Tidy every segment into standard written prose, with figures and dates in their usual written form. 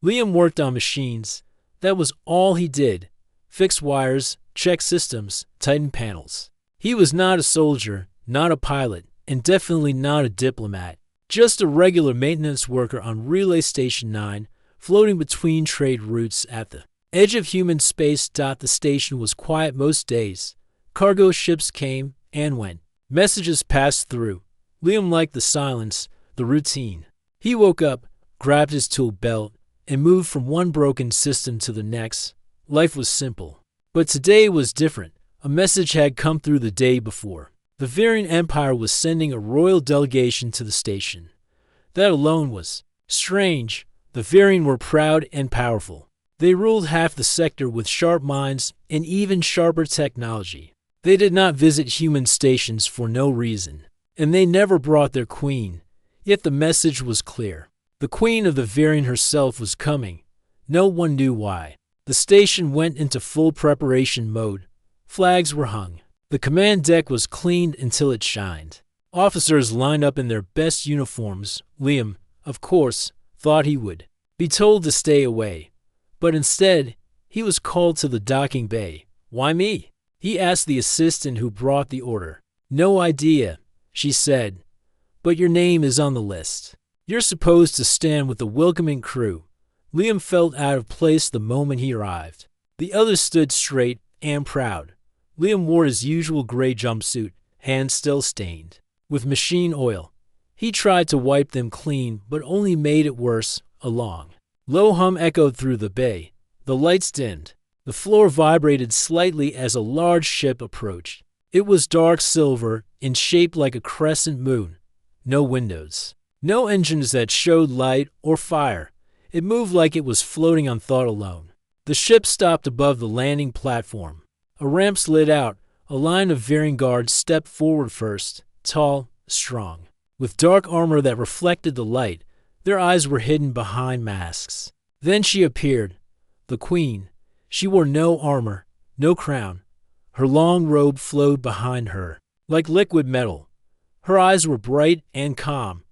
Liam worked on machines. That was all he did. Fix wires, check systems, tighten panels. He was not a soldier, not a pilot, and definitely not a diplomat. Just a regular maintenance worker on Relay Station 9, floating between trade routes at the edge of human space. The station was quiet most days. Cargo ships came and went. Messages passed through. Liam liked the silence, the routine. He woke up, grabbed his tool belt, and moved from one broken system to the next. Life was simple. But today was different. A message had come through the day before. The Varian Empire was sending a royal delegation to the station. That alone was strange. The Varian were proud and powerful. They ruled half the sector with sharp minds and even sharper technology. They did not visit human stations for no reason, and they never brought their queen. Yet the message was clear. The queen of the Varian herself was coming. No one knew why. The station went into full preparation mode. Flags were hung. The command deck was cleaned until it shined. Officers lined up in their best uniforms. Liam, of course, thought he would be told to stay away. But instead, he was called to the docking bay. Why me? He asked the assistant who brought the order. No idea, she said. But your name is on the list. You're supposed to stand with the welcoming crew. Liam felt out of place the moment he arrived. The others stood straight and proud. Liam wore his usual gray jumpsuit, hands still stained with machine oil. He tried to wipe them clean, but only made it worse. A long, low hum echoed through the bay. The lights dimmed. The floor vibrated slightly as a large ship approached. It was dark silver and shaped like a crescent moon. No windows. No engines that showed light or fire. It moved like it was floating on thought alone. The ship stopped above the landing platform. A ramp slid out. A line of Varian guards stepped forward first, tall, strong, with dark armor that reflected the light. Their eyes were hidden behind masks. Then she appeared, the queen. She wore no armor, no crown. Her long robe flowed behind her, like liquid metal. Her eyes were bright and calm,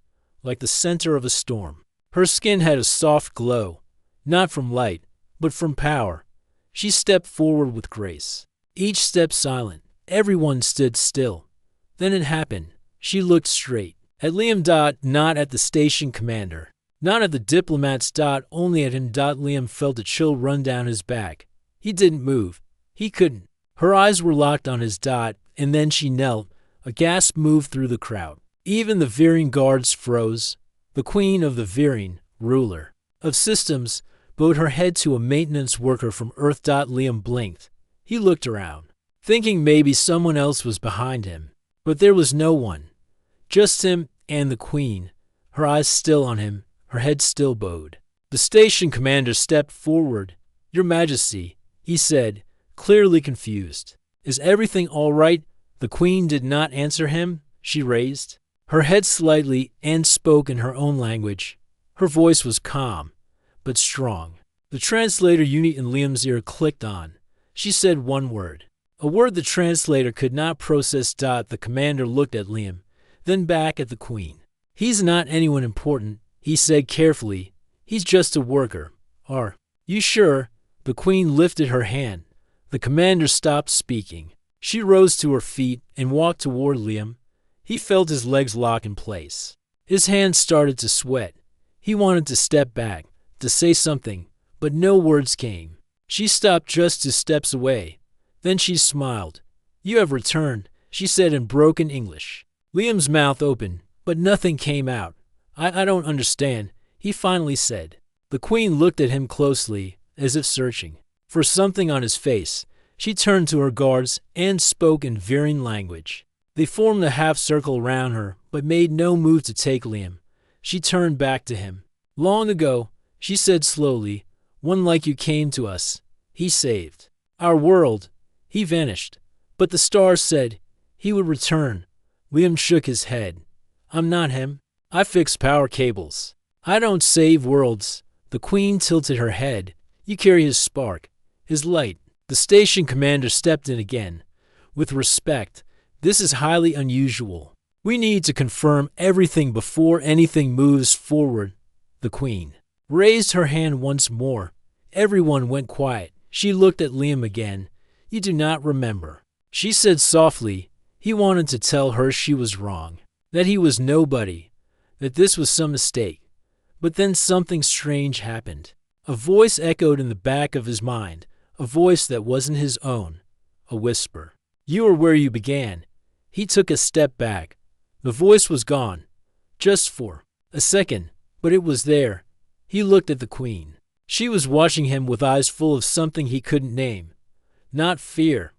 like the center of a storm. Her skin had a soft glow, not from light, but from power. She stepped forward with grace. Each step silent. Everyone stood still. Then it happened. She looked straight at Liam. Not at the station commander. Not at the diplomats. Only at him. Liam felt a chill run down his back. He didn't move. He couldn't. Her eyes were locked on his. And then she knelt. A gasp moved through the crowd. Even the Varian guards froze. The queen of the Varian, ruler of systems, bowed her head to a maintenance worker from Earth. Liam blinked. He looked around, thinking maybe someone else was behind him. But there was no one. Just him and the queen, her eyes still on him, her head still bowed. The station commander stepped forward. Your Majesty, he said, clearly confused. Is everything all right? The queen did not answer him. She raised her head slightly and spoke in her own language. Her voice was calm, but strong. The translator unit in Liam's ear clicked on. She said one word, a word the translator could not process. The commander looked at Liam, then back at the queen. He's not anyone important, he said carefully. He's just a worker. Are you sure? The queen lifted her hand. The commander stopped speaking. She rose to her feet and walked toward Liam. He felt his legs lock in place. His hands started to sweat. He wanted to step back, to say something, but no words came. She stopped just 2 steps away. Then she smiled. You have returned, she said in broken English. Liam's mouth opened, but nothing came out. I don't understand, he finally said. The queen looked at him closely, as if searching for something on his face. She turned to her guards and spoke in Varian language. They formed a half circle around her, but made no move to take Liam. She turned back to him. Long ago, she said slowly, one like you came to us. He saved our world. He vanished. But the stars said he would return. Liam shook his head. I'm not him. I fix power cables. I don't save worlds. The queen tilted her head. You carry his spark, his light. The station commander stepped in again. With respect, this is highly unusual. We need to confirm everything before anything moves forward. The queen raised her hand once more. Everyone went quiet. She looked at Liam again. "You do not remember," she said softly. He wanted to tell her she was wrong, that he was nobody, that this was some mistake. But then something strange happened. A voice echoed in the back of his mind, a voice that wasn't his own, a whisper. "You are where you began." He took a step back. The voice was gone, just for a second, but it was there. He looked at the Queen. She was watching him with eyes full of something he couldn't name. Not fear,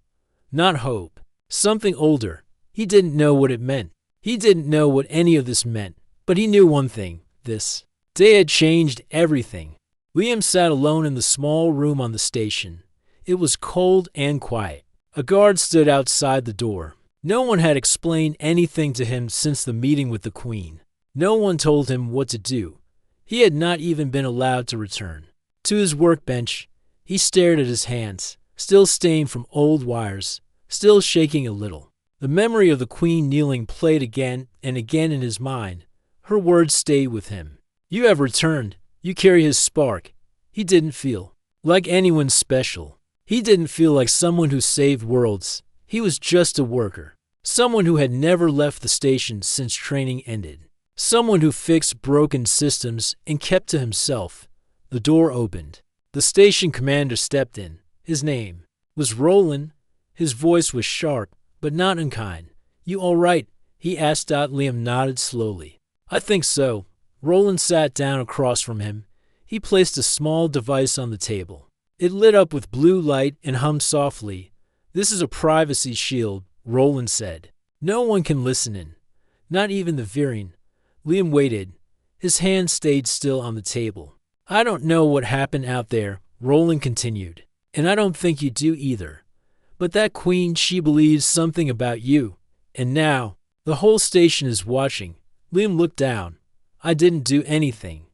not hope, something older. He didn't know what it meant. He didn't know what any of this meant, but he knew one thing. This day had changed everything. Liam sat alone in the small room on the station. It was cold and quiet. A guard stood outside the door. No one had explained anything to him since the meeting with the Queen. No one told him what to do. He had not even been allowed to return to his workbench. He stared at his hands, still stained from old wires, still shaking a little. The memory of the Queen kneeling played again and again in his mind. Her words stayed with him. "You have returned. You carry his spark." He didn't feel like anyone special. He didn't feel like someone who saved worlds. He was just a worker. Someone who had never left the station since training ended. Someone who fixed broken systems and kept to himself. The door opened. The station commander stepped in. His name was Roland. His voice was sharp, but not unkind. "You all right?" he asked. Liam nodded slowly. "I think so." Roland sat down across from him. He placed a small device on the table. It lit up with blue light and hummed softly. "This is a privacy shield," Roland said. "No one can listen in, not even the Veering." Liam waited. His hand stayed still on the table. "I don't know what happened out there," Roland continued, "and I don't think you do either. But that Queen, she believes something about you. And now, the whole station is watching." Liam looked down. "I didn't do anything.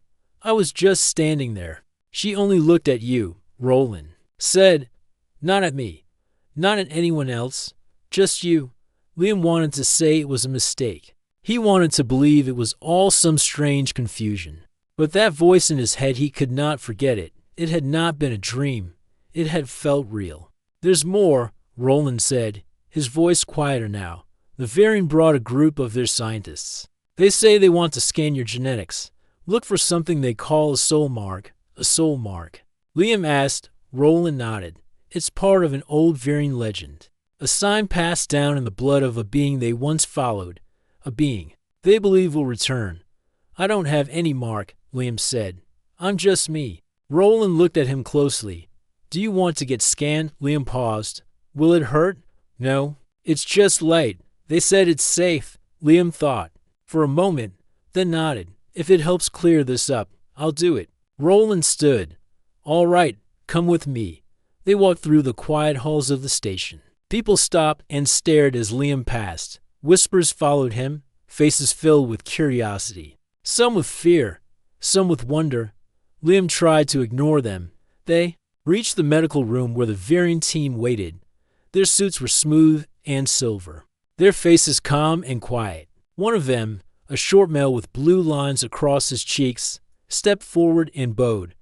I was just standing there." "She only looked at you," Roland said. "Not at me. Not at anyone else. Just you." Liam wanted to say it was a mistake. He wanted to believe it was all some strange confusion. But that voice in his head, he could not forget it. It had not been a dream. It had felt real. "There's more," Roland said, his voice quieter now. "The Veering brought a group of their scientists. They say they want to scan your genetics. Look for something they call a soul mark." "A soul mark?" Liam asked. Roland nodded. "It's part of an old Veering legend. A sign passed down in the blood of a being they once followed. A being they believe will return." "I don't have any mark," Liam said. "I'm just me." Roland looked at him closely. "Do you want to get scanned?" Liam paused. "Will it hurt?" "No. It's just light. They said it's safe." Liam thought for a moment, then nodded. "If it helps clear this up, I'll do it." Roland stood. "All right, come with me." They walked through the quiet halls of the station. People stopped and stared as Liam passed. Whispers followed him, faces filled with curiosity. Some with fear, some with wonder. Liam tried to ignore them. They reached the medical room where the Veering team waited. Their suits were smooth and silver, their faces calm and quiet. One of them, a short male with blue lines across his cheeks, stepped forward and bowed.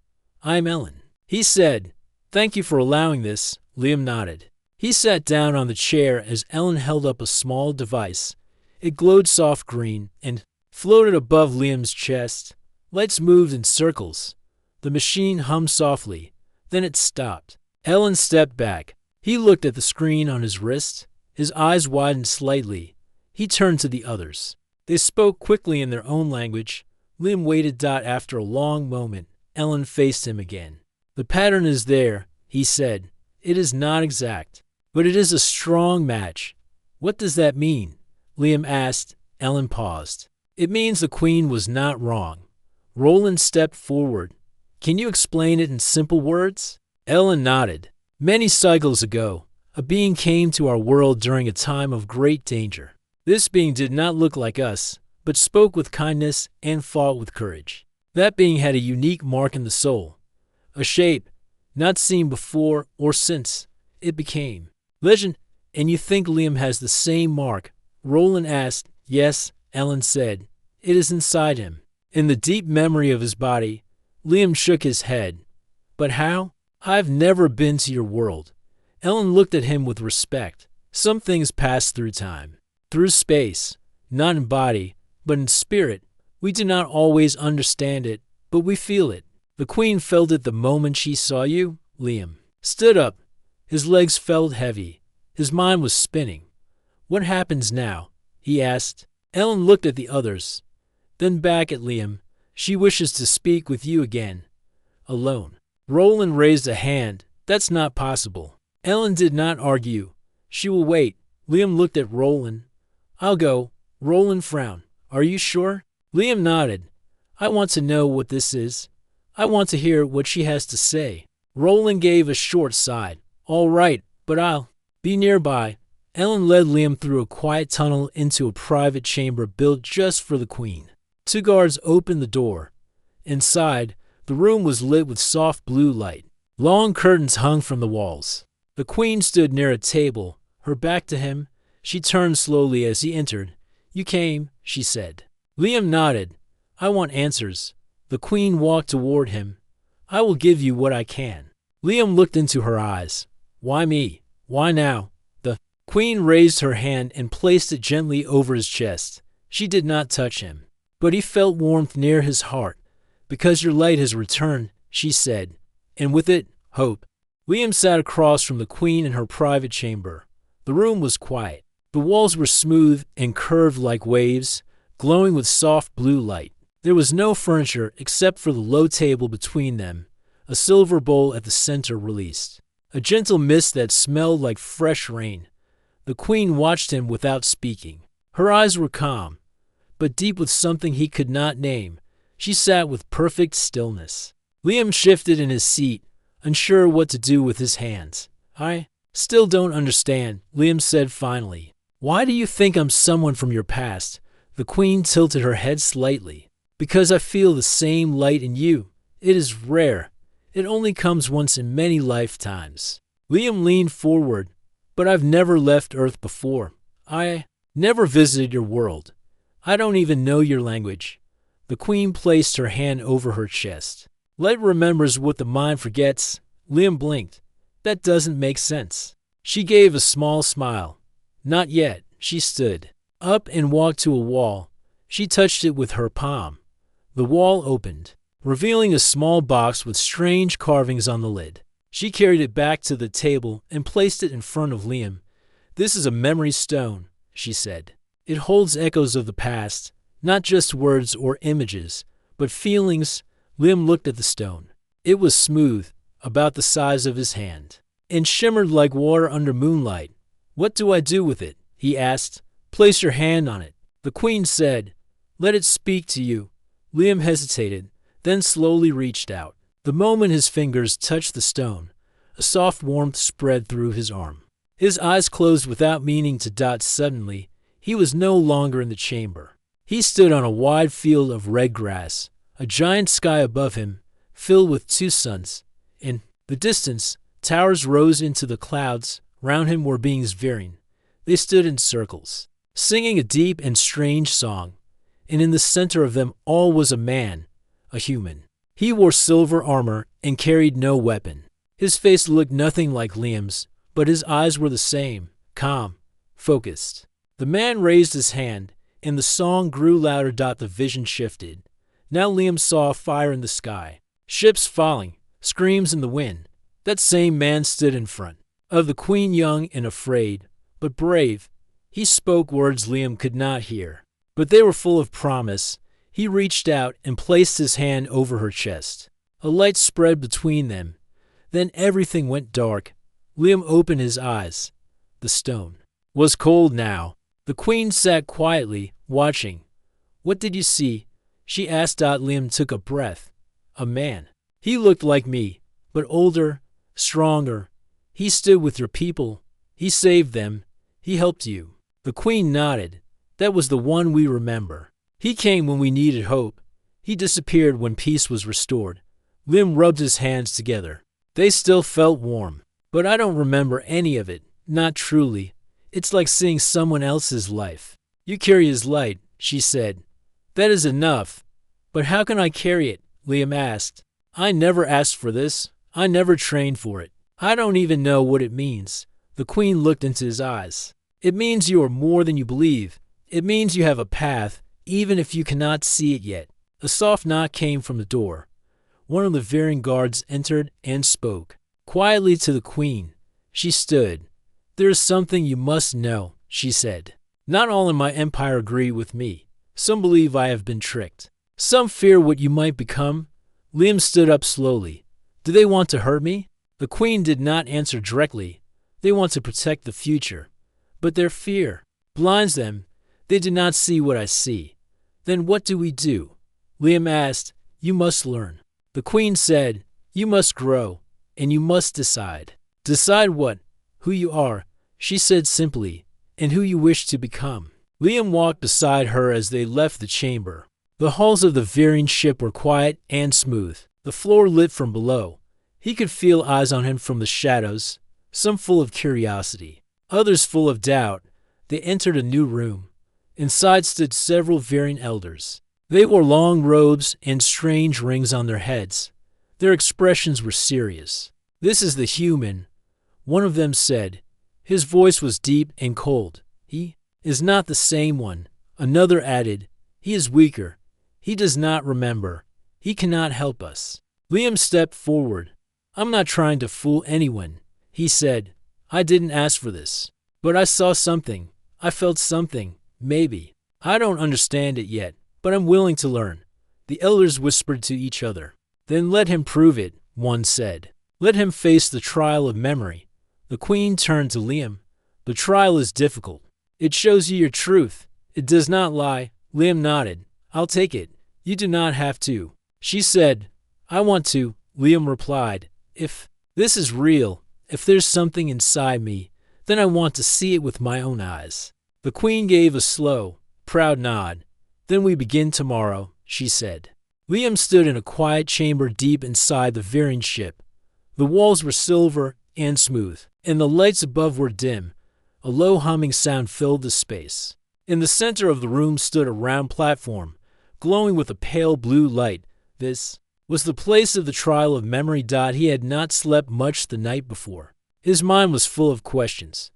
"I'm Ellen," he said. "Thank you for allowing this." Liam nodded. He sat down on the chair as Ellen held up a small device. It glowed soft green and floated above Liam's chest. Lights moved in circles. The machine hummed softly. Then it stopped. Ellen stepped back. He looked at the screen on his wrist. His eyes widened slightly. He turned to the others. They spoke quickly in their own language. Liam waited. After a long moment, Ellen faced him again. "The pattern is there," he said. "It is not exact, but it is a strong match." "What does that mean?" Liam asked. Ellen paused. "It means the Queen was not wrong." Roland stepped forward. "Can you explain it in simple words?" Ellen nodded. "Many cycles ago, a being came to our world during a time of great danger. This being did not look like us, but spoke with kindness and fought with courage. That being had a unique mark in the soul, a shape not seen before or since. It became legend." "And you think Liam has the same mark?" Roland asked. "Yes," Ellen said. "It is inside him, in the deep memory of his body." Liam shook his head. But how? I've never been to your world. Ellen looked at him with respect. Some things pass through time, through space, not in body, but in spirit. We do not always understand it, but we feel it. The Queen felt it the moment she saw you. Liam stood up. His legs felt heavy. His mind was spinning. What happens now? He asked. Ellen looked at the others, then back at Liam. She wishes to speak with you again. Alone. Roland raised a hand. That's not possible. Ellen did not argue. She will wait. Liam looked at Roland. I'll go. Roland frowned. Are you sure? Liam nodded. I want to know what this is. I want to hear what she has to say. Roland gave a short sigh. All right, but I'll be nearby. Ellen led Liam through a quiet tunnel into a private chamber built just for the Queen. 2 guards opened the door. Inside, the room was lit with soft blue light. Long curtains hung from the walls. The Queen stood near a table, her back to him. She turned slowly as he entered. You came, she said. Liam nodded. I want answers. The Queen walked toward him. I will give you what I can. Liam looked into her eyes. Why me? Why now? The Queen raised her hand and placed it gently over his chest. She did not touch him, but he felt warmth near his heart. Because your light has returned, she said, and with it, hope. Liam sat across from the Queen in her private chamber. The room was quiet. The walls were smooth and curved like waves, glowing with soft blue light. There was no furniture except for the low table between them, a silver bowl at the center released. A gentle mist that smelled like fresh rain. The Queen watched him without speaking. Her eyes were calm, but deep with something he could not name. She sat with perfect stillness. Liam shifted in his seat, unsure what to do with his hands. I still don't understand, Liam said finally. Why do you think I'm someone from your past? The Queen tilted her head slightly. Because I feel the same light in you. It is rare. It only comes once in many lifetimes. Liam leaned forward. But I've never left Earth before. I never visited your world. I don't even know your language. The Queen placed her hand over her chest. Light remembers what the mind forgets. Liam blinked. That doesn't make sense. She gave a small smile. Not yet. She stood up and walked to a wall. She touched it with her palm. The wall opened, revealing a small box with strange carvings on the lid. She carried it back to the table and placed it in front of Liam. This is a memory stone, she said. It holds echoes of the past, not just words or images, but feelings. Liam looked at the stone. It was smooth, about the size of his hand, and shimmered like water under moonlight. What do I do with it? He asked. Place your hand on it. The Queen said, let it speak to you. Liam hesitated, then slowly reached out. The moment his fingers touched the stone, a soft warmth spread through his arm. His eyes closed without meaning to dot. Suddenly, he was no longer in the chamber. He stood on a wide field of red grass, a giant sky above him, filled with 2 suns. In the distance, towers rose into the clouds. Round him were beings veering. They stood in circles, singing a deep and strange song. And in the center of them all was a man, a human. He wore silver armor and carried no weapon. His face looked nothing like Liam's, but his eyes were the same, calm, focused. The man raised his hand, and the song grew louder. The vision shifted. Now Liam saw fire in the sky, ships falling, screams in the wind. That same man stood in front of the Queen, young and afraid, but brave. He spoke words Liam could not hear, but they were full of promise. He reached out and placed his hand over her chest. A light spread between them. Then everything went dark. Liam opened his eyes. The stone was cold now. The Queen sat quietly, watching. What did you see? She asked. Liam took a breath. A man. He looked like me, but older, stronger. He stood with your people. He saved them. He helped you. The Queen nodded. That was the one we remember. He came when we needed hope. He disappeared when peace was restored. Liam rubbed his hands together. They still felt warm, but I don't remember any of it, not truly. It's like seeing someone else's life. You carry his light, she said. That is enough. But how can I carry it? Liam asked. I never asked for this. I never trained for it. I don't even know what it means. The queen looked into his eyes. It means you are more than you believe. It means you have a path, even if you cannot see it yet. A soft knock came from the door. One of the Varying guards entered and spoke quietly to the queen. She stood. There is something you must know, she said. Not all in my empire agree with me. Some believe I have been tricked. Some fear what you might become. Liam stood up slowly. Do they want to hurt me? The queen did not answer directly. They want to protect the future. But their fear blinds them. They do not see what I see. Then what do we do? Liam asked. You must learn. The queen said, you must grow, and you must decide. Decide what? Who you are, she said simply, and who you wish to become. Liam walked beside her as they left the chamber. The halls of the Varying ship were quiet and smooth, the floor lit from below. He could feel eyes on him from the shadows, some full of curiosity, others full of doubt. They entered a new room. Inside stood several Varying elders. They wore long robes and strange rings on their heads. Their expressions were serious. This is the human, one of them said. His voice was deep and cold. He is not the same one. Another added, he is weaker. He does not remember. He cannot help us. Liam stepped forward. I'm not trying to fool anyone, he said. I didn't ask for this. But I saw something. I felt something, maybe. I don't understand it yet, but I'm willing to learn. The elders whispered to each other. Then let him prove it, one said. Let him face the trial of memory. The queen turned to Liam. The trial is difficult. It shows you your truth. It does not lie. Liam nodded. I'll take it. You do not have to. She said, I want to. Liam replied, if this is real, if there's something inside me, then I want to see it with my own eyes. The queen gave a slow, proud nod. Then we begin tomorrow, she said. Liam stood in a quiet chamber deep inside the Varying ship. The walls were silver and smooth, and the lights above were dim. A low humming sound filled the space. In the center of the room stood a round platform, glowing with a pale blue light. This was the place of the trial of memory. He had not slept much the night before. His mind was full of questions.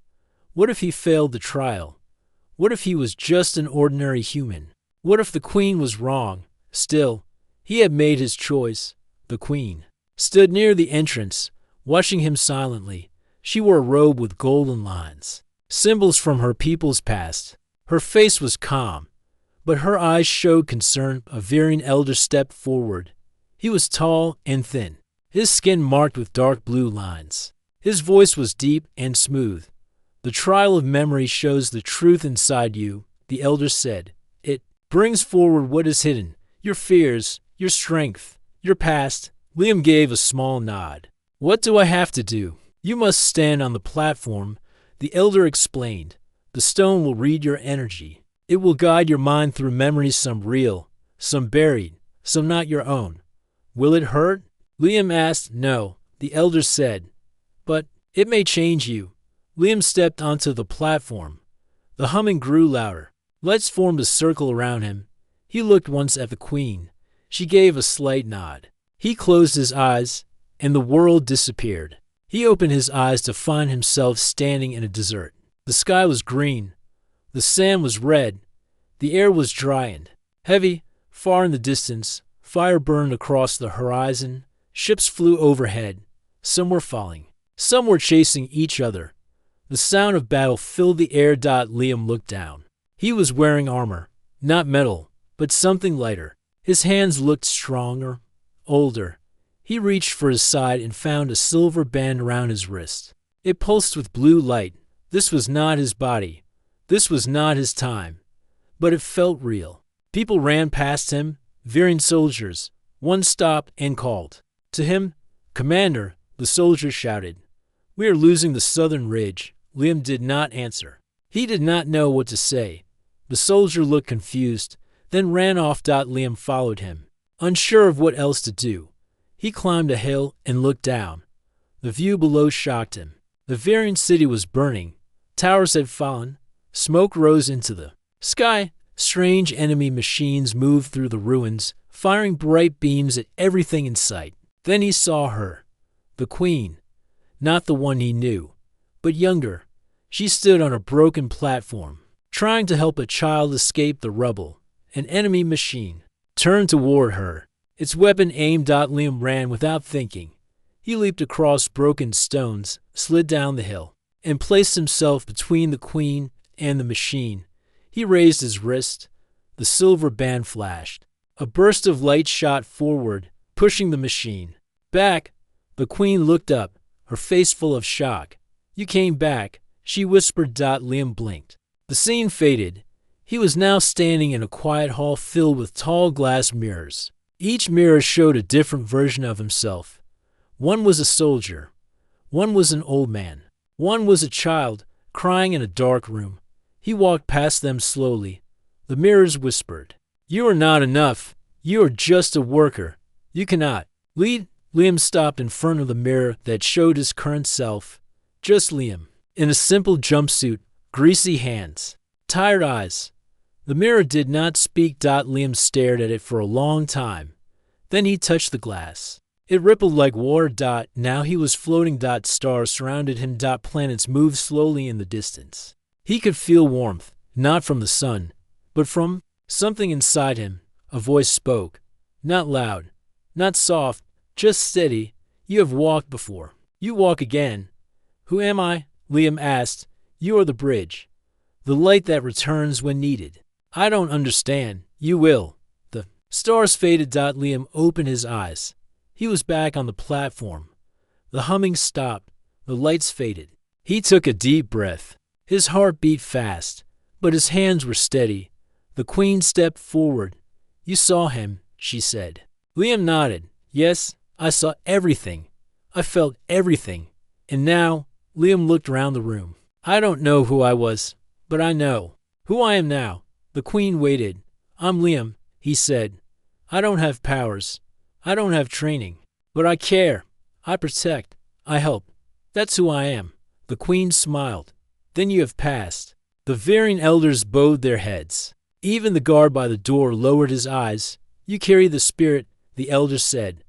What if he failed the trial? What if he was just an ordinary human? What if the queen was wrong? Still, he had made his choice. The queen stood near the entrance, watching him silently. She wore a robe with golden lines, symbols from her people's past. Her face was calm, but her eyes showed concern. A Varying elder stepped forward. He was tall and thin, his skin marked with dark blue lines. His voice was deep and smooth. The trial of memory shows the truth inside you, the elder said. It brings forward what is hidden, your fears, your strength, your past. Liam gave a small nod. What do I have to do? You must stand on the platform, the elder explained. The stone will read your energy. It will guide your mind through memories, some real, some buried, some not your own. Will it hurt? Liam asked. No, the elder said. But it may change you. Liam stepped onto the platform. The humming grew louder. Lights formed a circle around him. He looked once at the queen. She gave a slight nod. He closed his eyes, and the world disappeared. He opened his eyes to find himself standing in a desert. The sky was green. The sand was red. The air was dry and heavy. Far in the distance, fire burned across the horizon. Ships flew overhead. Some were falling. Some were chasing each other. The sound of battle filled the air. Liam looked down. He was wearing armor, not metal, but something lighter. His hands looked stronger, older. He reached for his side and found a silver band around his wrist. It pulsed with blue light. This was not his body. This was not his time. But it felt real. People ran past him, Varying soldiers. One stopped and called. To him, Commander, the soldier shouted. We are losing the southern ridge. Liam did not answer. He did not know what to say. The soldier looked confused, then ran off. Liam followed him, unsure of what else to do. He climbed a hill and looked down. The view below shocked him. The Varying city was burning. Towers had fallen. Smoke rose into the sky. Strange enemy machines moved through the ruins, firing bright beams at everything in sight. Then he saw her, the queen, not the one he knew, but younger. She stood on a broken platform, trying to help a child escape the rubble. An enemy machine turned toward her, its weapon aimed. Liam ran without thinking. He leaped across broken stones, slid down the hill, and placed himself between the queen and the machine. He raised his wrist. The silver band flashed. A burst of light shot forward, pushing the machine back. The queen looked up, her face full of shock. "You came back," she whispered. Liam blinked. The scene faded. He was now standing in a quiet hall filled with tall glass mirrors. Each mirror showed a different version of himself. One was a soldier. One was an old man. One was a child, crying in a dark room. He walked past them slowly. The mirrors whispered, "You are not enough. You are just a worker. You cannot lead." Liam stopped in front of the mirror that showed his current self. Just Liam, in a simple jumpsuit, greasy hands, tired eyes. The mirror did not speak. Liam stared at it for a long time. Then he touched the glass. It rippled like water. Now he was floating. Stars surrounded him. Planets moved slowly in the distance. He could feel warmth, not from the sun, but from something inside him. A voice spoke, not loud, not soft, just steady. "You have walked before. You walk again." "Who am I?" Liam asked. "You are the bridge, the light that returns when needed." "I don't understand." "You will." The stars faded. Liam opened his eyes. He was back on the platform. The humming stopped. The lights faded. He took a deep breath. His heart beat fast, but his hands were steady. The queen stepped forward. "You saw him," she said. Liam nodded. "Yes, I saw everything. I felt everything." And now, Liam looked around the room. "I don't know who I was, but I know who I am now." The queen waited. "I'm Liam," he said. "I don't have powers. I don't have training. But I care. I protect. I help. That's who I am." The queen smiled. "Then you have passed." The Varian elders bowed their heads. Even the guard by the door lowered his eyes. "You carry the spirit," the elder said.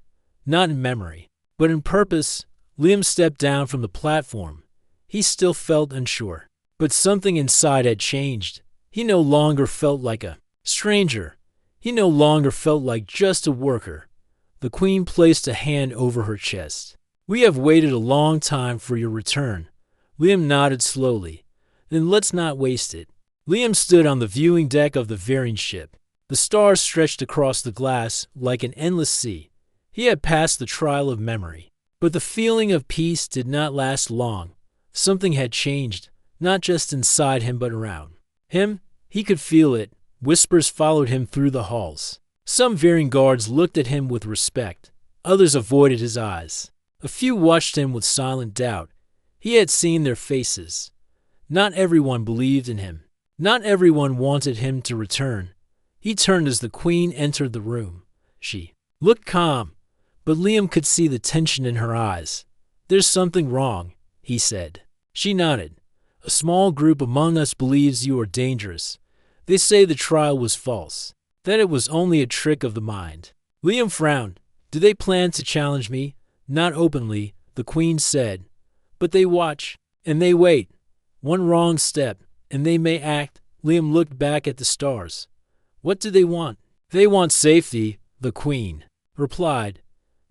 "Not in memory, but in purpose." Liam stepped down from the platform. He still felt unsure, but something inside had changed. He no longer felt like a stranger. He no longer felt like just a worker. The queen placed a hand over her chest. "We have waited a long time for your return." Liam nodded slowly. "Then let's not waste it." Liam stood on the viewing deck of the Varian ship. The stars stretched across the glass like an endless sea. He had passed the trial of memory. But the feeling of peace did not last long. Something had changed, not just inside him but around him. He could feel it. Whispers followed him through the halls. Some Varian guards looked at him with respect. Others avoided his eyes. A few watched him with silent doubt. He had seen their faces. Not everyone believed in him. Not everyone wanted him to return. He turned as the queen entered the room. She looked calm, but Liam could see the tension in her eyes. "There's something wrong," he said. She nodded. "A small group among us believes you are dangerous. They say the trial was false, that it was only a trick of the mind." Liam frowned. "Do they plan to challenge me?" "Not openly," the queen said. "But they watch, and they wait. One wrong step, and they may act." Liam looked back at the stars. "What do they want?" "They want safety," the queen replied.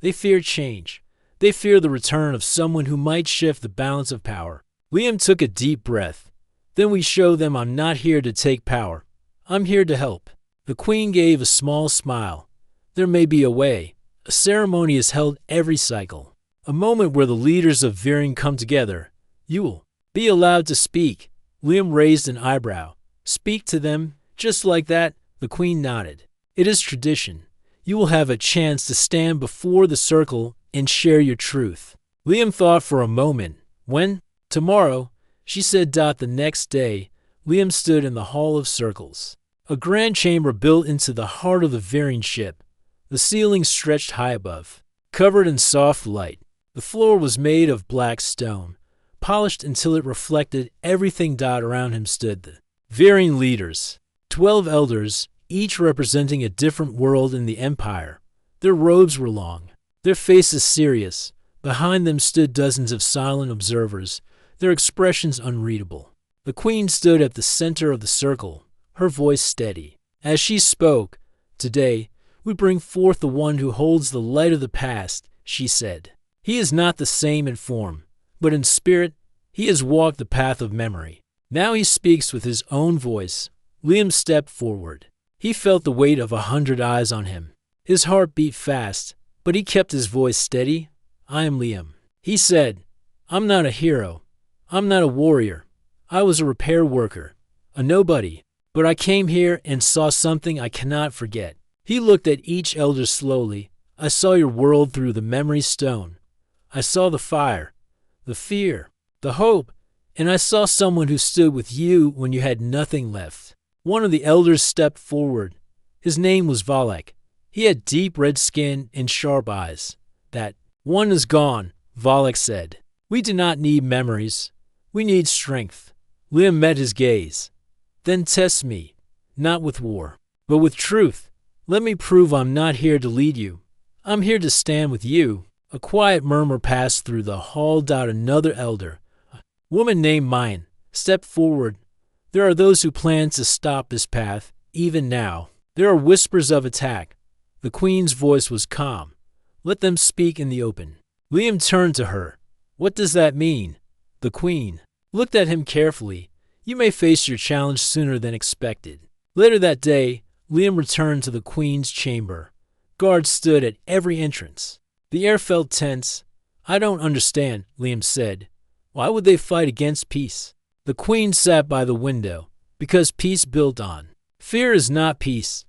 "They fear change. They fear the return of someone who might shift the balance of power." Liam took a deep breath. "Then we show them I'm not here to take power. I'm here to help." The queen gave a small smile. "There may be a way. A ceremony is held every cycle. A moment where the leaders of Varian come together. You will be allowed to speak." Liam raised an eyebrow. "Speak to them just like that?" The queen nodded. "It is tradition. You will have a chance to stand before the circle and share your truth." Liam thought for a moment. "When?" "Tomorrow," she said. The next day, Liam stood in the Hall of Circles, a grand chamber built into the heart of the Varian ship. The ceiling stretched high above, covered in soft light. The floor was made of black stone, polished until it reflected everything. Around him stood the Varian leaders, 12 elders, each representing a different world in the empire. Their robes were long, their faces serious. Behind them stood dozens of silent observers, their expressions unreadable. The queen stood at the center of the circle, her voice steady. As she spoke, "Today, we bring forth the one who holds the light of the past," she said. "He is not the same in form, but in spirit, he has walked the path of memory. Now he speaks with his own voice." Liam stepped forward. He felt the weight of 100 eyes on him. His heart beat fast, but he kept his voice steady. "I am Liam," he said. "I'm not a hero. I'm not a warrior. I was a repair worker, a nobody. But I came here and saw something I cannot forget." He looked at each elder slowly. "I saw your world through the memory stone. I saw the fire, the fear, the hope, and I saw someone who stood with you when you had nothing left." One of the elders stepped forward. His name was Valek. He had deep red skin and sharp eyes. "That one is gone," Valek said. "We do not need memories. We need strength." Liam met his gaze. "Then test me, not with war, but with truth. Let me prove I'm not here to lead you. I'm here to stand with you." A quiet murmur passed through the hall. Another elder, a woman named Mayan, stepped forward. "There are those who plan to stop this path, even now. There are whispers of attack." The queen's voice was calm. "Let them speak in the open." Liam turned to her. "What does that mean?" The queen looked at him carefully. "You may face your challenge sooner than expected." Later that day, Liam returned to the queen's chamber. Guards stood at every entrance. The air felt tense. "I don't understand," Liam said. "Why would they fight against peace?" The queen sat by the window. "Because peace built on fear is not peace.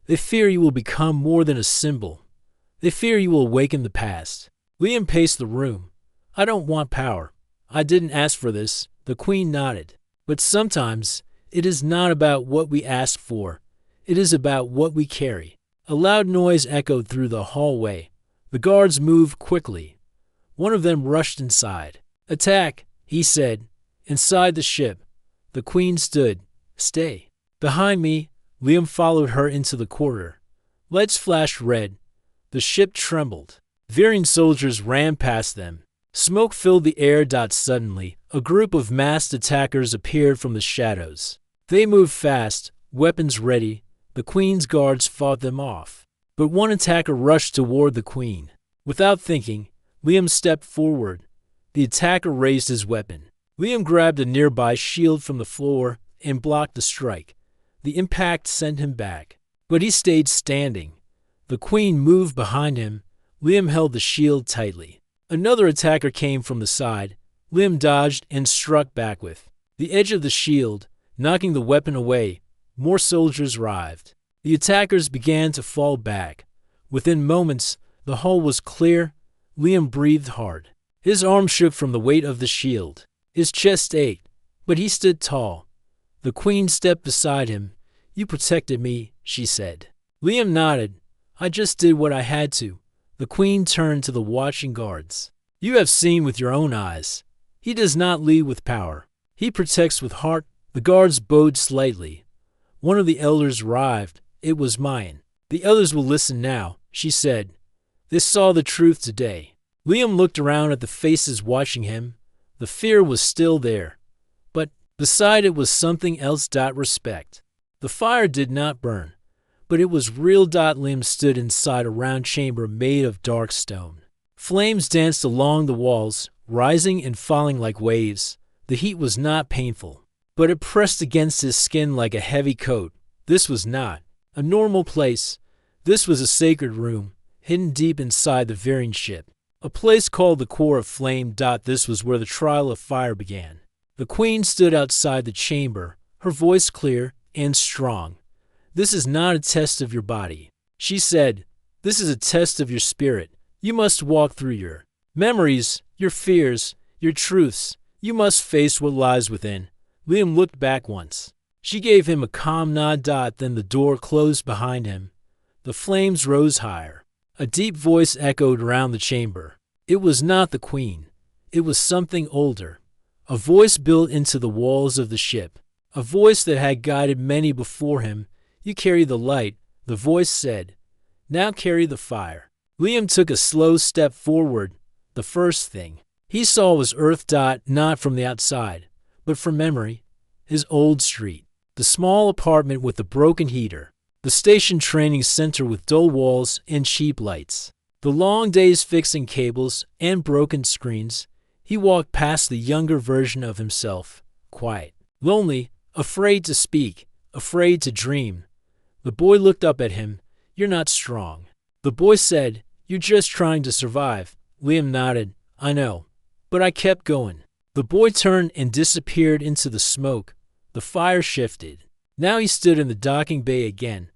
They fear you will become more than a symbol. They fear you will awaken the past." Liam paced the room. "I don't want power. I didn't ask for this." The queen nodded. "But sometimes it is not about what we ask for. It is about what we carry." A loud noise echoed through the hallway. The guards moved quickly. One of them rushed inside. "Attack," he said. Inside the ship, the queen stood. "Stay." Behind me, Liam followed her into the corridor. Lights flashed red. The ship trembled. Veering soldiers ran past them. Smoke filled the air. Suddenly, a group of masked attackers appeared from the shadows. They moved fast, weapons ready. The queen's guards fought them off. But one attacker rushed toward the queen. Without thinking, Liam stepped forward. The attacker raised his weapon. Liam grabbed a nearby shield from the floor and blocked the strike. The impact sent him back, but he stayed standing. The queen moved behind him. Liam held the shield tightly. Another attacker came from the side. Liam dodged and struck back with the edge of the shield, knocking the weapon away. More soldiers arrived. The attackers began to fall back. Within moments, the hall was clear. Liam breathed hard. His arm shook from the weight of the shield. His chest ached, but he stood tall. The queen stepped beside him. "You protected me," she said. Liam nodded. "I just did what I had to." The queen turned to the watching guards. "You have seen with your own eyes. He does not lead with power. He protects with heart." The guards bowed slightly. One of the elders arrived. It was Mayan. "The others will listen now," she said. "They saw the truth today." Liam looked around at the faces watching him. The fear was still there, but beside it was something else. Respect. The fire did not burn, but it was real. Liam stood inside a round chamber made of dark stone. Flames danced along the walls, rising and falling like waves. The heat was not painful, but it pressed against his skin like a heavy coat. This was not a normal place. This was a sacred room, hidden deep inside the veering ship. A place called the Core of Flame. This was where the trial of fire began. The queen stood outside the chamber, her voice clear and strong. "This is not a test of your body," she said. "This is a test of your spirit. You must walk through your memories, your fears, your truths. You must face what lies within." Liam looked back once. She gave him a calm nod. Then the door closed behind him. The flames rose higher. A deep voice echoed around the chamber. It was not the queen. It was something older. A voice built into the walls of the ship. A voice that had guided many before him. "You carry the light," the voice said. "Now carry the fire." Liam took a slow step forward. The first thing he saw was Earth. Not from the outside, but from memory. His old street. The small apartment with the broken heater. The station training center with dull walls and cheap lights. The long days fixing cables and broken screens. He walked past the younger version of himself. Quiet. Lonely. Afraid to speak. Afraid to dream. The boy looked up at him. You're not strong. The boy said, You're just trying to survive. Liam nodded. I know. But I kept going. The boy turned and disappeared into the smoke. The fire shifted. Now he stood in the docking bay again.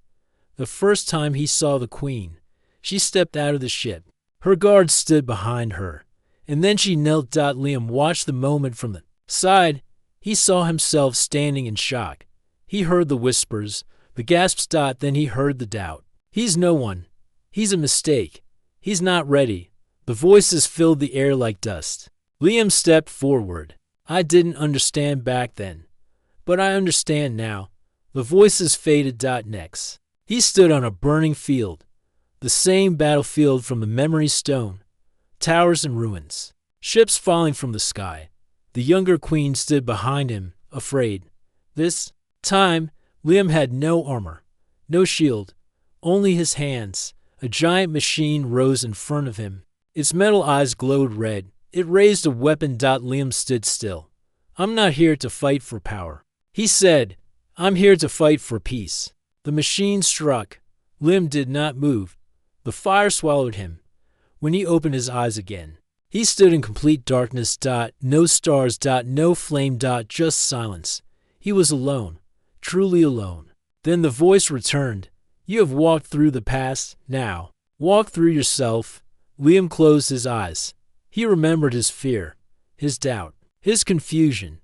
The first time he saw the Queen. She stepped out of the ship. Her guards stood behind her. And then she knelt. Liam watched the moment from the side. He saw himself standing in shock. He heard the whispers, the gasps. Then he heard the doubt. He's no one. He's a mistake. He's not ready. The voices filled the air like dust. Liam stepped forward. I didn't understand back then. But I understand now. The voices faded. Next. He stood on a burning field. The same battlefield from the memory stone. Towers and ruins. Ships falling from the sky. The younger Queen stood behind him, afraid. This time, Liam had no armor, no shield, only his hands. A giant machine rose in front of him. Its metal eyes glowed red. It raised a weapon. Liam stood still. I'm not here to fight for power. He said, I'm here to fight for peace. The machine struck. Liam did not move. The fire swallowed him. When he opened his eyes again, he stood in complete darkness. No stars. No flame. Just silence. He was alone, truly alone. Then the voice returned. You have walked through the past. Now, walk through yourself. Liam closed his eyes. He remembered his fear, his doubt, his confusion.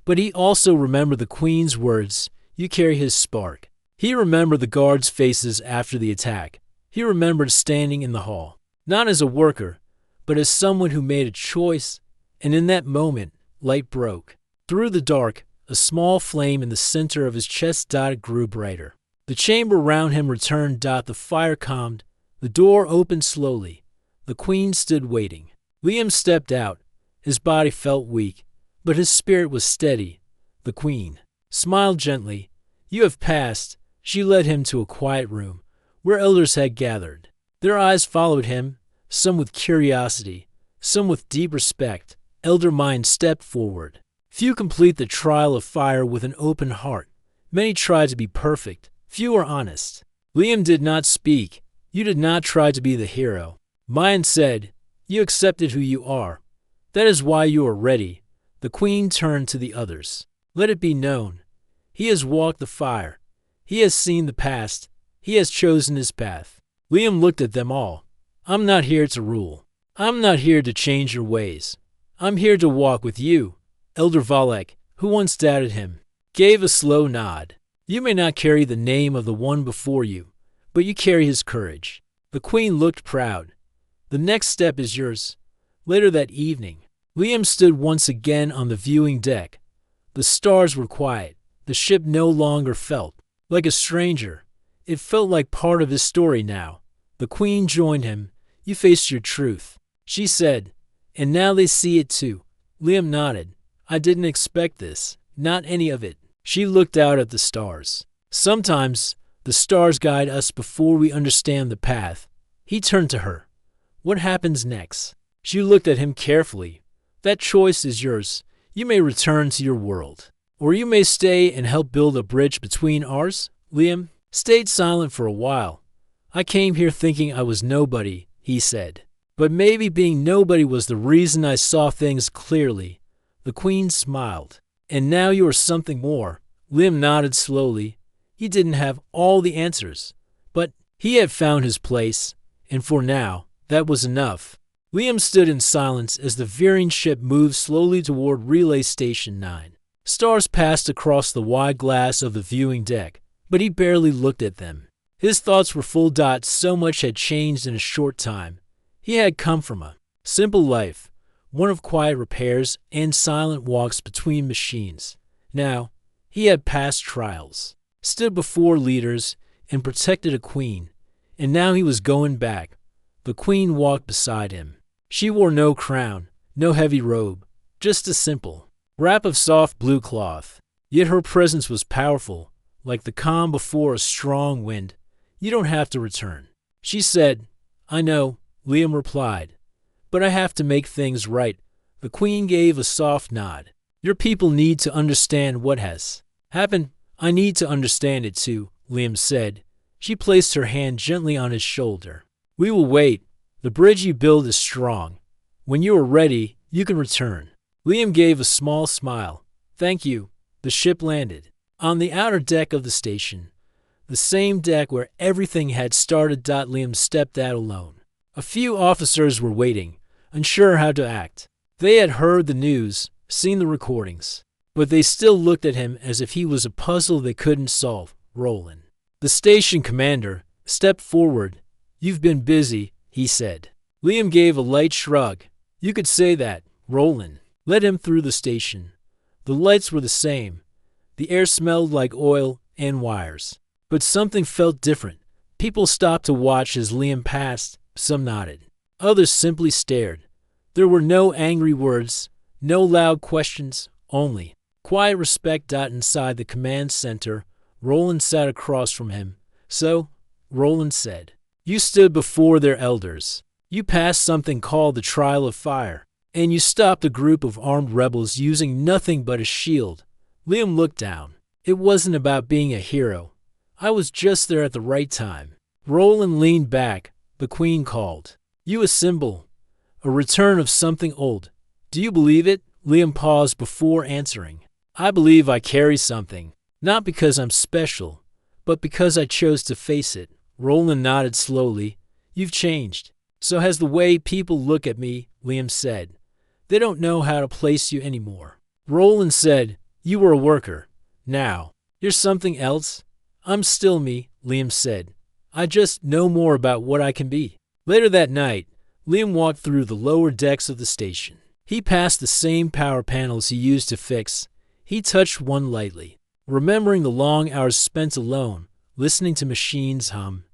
But he also remembered the Queen's words. You carry his spark. He remembered the guards' faces after the attack. He remembered standing in the hall, not as a worker, but as someone who made a choice. And in that moment, light broke. Through the dark, a small flame in the center of his chest. It grew brighter. The chamber around him returned. The fire calmed. The door opened slowly. The Queen stood waiting. Liam stepped out. His body felt weak, but his spirit was steady. The Queen smiled gently. You have passed. She led him to a quiet room where elders had gathered. Their eyes followed him, some with curiosity, some with deep respect. Elder Mind stepped forward. Few complete the trial of fire with an open heart. Many try to be perfect. Few are honest. Liam did not speak. You did not try to be the hero. Mind said, you accepted who you are. That is why you are ready. The Queen turned to the others. Let it be known. He has walked the fire. He has seen the past. He has chosen his path. Liam looked at them all. I'm not here to rule. I'm not here to change your ways. I'm here to walk with you. Elder Valek, who once doubted him, gave a slow nod. You may not carry the name of the one before you, but you carry his courage. The Queen looked proud. The next step is yours. Later that evening, Liam stood once again on the viewing deck. The stars were quiet. The ship no longer felt like a stranger. It felt like part of his story now. The Queen joined him. You faced your truth, she said, and now they see it too. Liam nodded. I didn't expect this, not any of it. She looked out at the stars. Sometimes the stars guide us before we understand the path. He turned to her. What happens next? She looked at him carefully. That choice is yours. You may return to your world, or you may stay and help build a bridge between ours. Liam stayed silent for a while. I came here thinking I was nobody, he said. But maybe being nobody was the reason I saw things clearly. The Queen smiled. And now you are something more. Liam nodded slowly. He didn't have all the answers, but he had found his place, and for now, that was enough. Liam stood in silence as the veering ship moved slowly toward Relay Station 9. Stars passed across the wide glass of the viewing deck, but he barely looked at them. His thoughts were full. So much had changed in a short time. He had come from a simple life, one of quiet repairs and silent walks between machines. Now, he had passed trials, stood before leaders, and protected a queen. And now he was going back. The queen walked beside him. She wore no crown, no heavy robe, just a simple wrap of soft blue cloth. Yet her presence was powerful, like the calm before a strong wind. "You don't have to return," she said. "I know," Liam replied, "but I have to make things right." The queen gave a soft nod. "Your people need to understand what has happened. I need to understand it too," Liam said. She placed her hand gently on his shoulder. "We will wait. The bridge you build is strong. When you are ready, you can return." Liam gave a small smile. "Thank you." The ship landed on the outer deck of the station, the same deck where everything had started. Liam stepped out alone. A few officers were waiting, unsure how to act. They had heard the news, seen the recordings, but they still looked at him as if he was a puzzle they couldn't solve. Roland, the station commander, stepped forward. "You've been busy," he said. Liam gave a light shrug. "You could say that." Roland led him through the station. The lights were the same. The air smelled like oil and wires. But something felt different. People stopped to watch as Liam passed. Some nodded. Others simply stared. There were no angry words, no loud questions, only quiet respect. Inside the command center, Roland sat across from him. "So," Roland said, "you stood before their elders. You passed something called the Trial of Fire, and you stopped a group of armed rebels using nothing but a shield." Liam looked down. "It wasn't about being a hero. I was just there at the right time." Roland leaned back. The queen called, "You a symbol, a return of something old. Do you believe it?" Liam paused before answering. "I believe I carry something, not because I'm special, but because I chose to face it." Roland nodded slowly. "You've changed. So has the way people look at me," Liam said. "They don't know how to place you anymore." Roland said, "You were a worker. Now, you're something else." "I'm still me," Liam said. "I just know more about what I can be." Later that night, Liam walked through the lower decks of the station. He passed the same power panels he used to fix. He touched one lightly, remembering the long hours spent alone, listening to machines hum.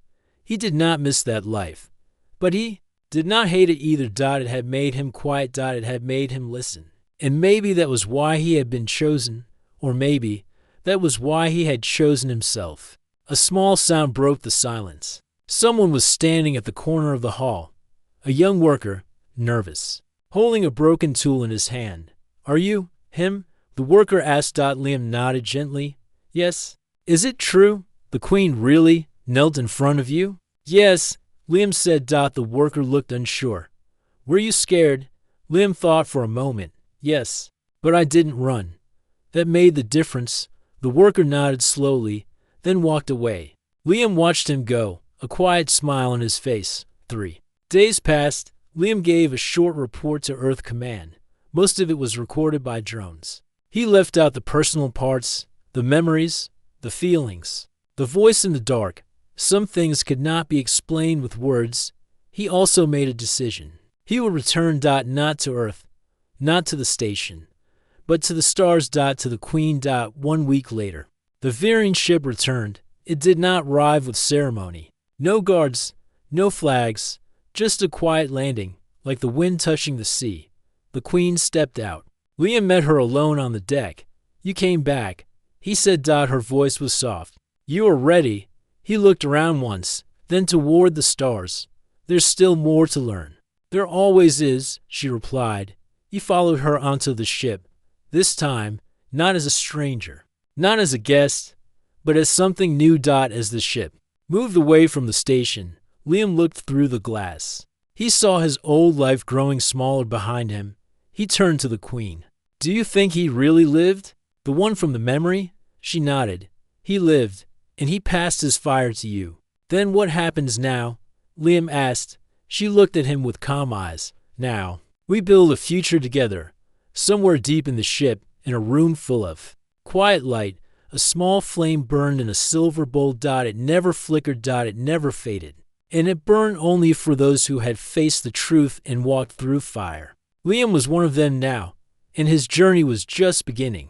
He did not miss that life, but he did not hate it either. It had made him quiet. It had made him listen. And maybe that was why he had been chosen, or maybe that was why he had chosen himself. A small sound broke the silence. Someone was standing at the corner of the hall. A young worker, nervous, holding a broken tool in his hand. "Are you him?" the worker asked. Liam nodded gently. "Yes." "Is it true? The queen really knelt in front of you?" "Yes," Liam said. The worker looked unsure. "Were you scared?" Liam thought for a moment. "Yes, but I didn't run." "That made the difference." The worker nodded slowly, then walked away. Liam watched him go, a quiet smile on his face. 3 days passed. Liam gave a short report to Earth Command. Most of it was recorded by drones. He left out the personal parts, the memories, the feelings, the voice in the dark. Some things could not be explained with words. He also made a decision. He would return. Not to Earth, not to the station, but to the stars. To the Queen. 1 week later, the veering ship returned. It did not arrive with ceremony. No guards, no flags, just a quiet landing, like the wind touching the sea. The Queen stepped out. Liam met her alone on the deck. "You came back," he said. Her voice was soft. "You are ready." He looked around once, then toward the stars. "There's still more to learn." "There always is," she replied. He followed her onto the ship, this time not as a stranger, not as a guest, but as something new. As the ship moved away from the station, Liam looked through the glass. He saw his old life growing smaller behind him. He turned to the Queen. "Do you think he really lived? The one from the memory?" She nodded. "He lived, and he passed his fire to you." "Then what happens now?" Liam asked. She looked at him with calm eyes. "Now, we build a future together, somewhere deep in the ship, in a room full of quiet light." A small flame burned in a silver bowl. It never flickered. It never faded. And it burned only for those who had faced the truth and walked through fire. Liam was one of them now, and his journey was just beginning.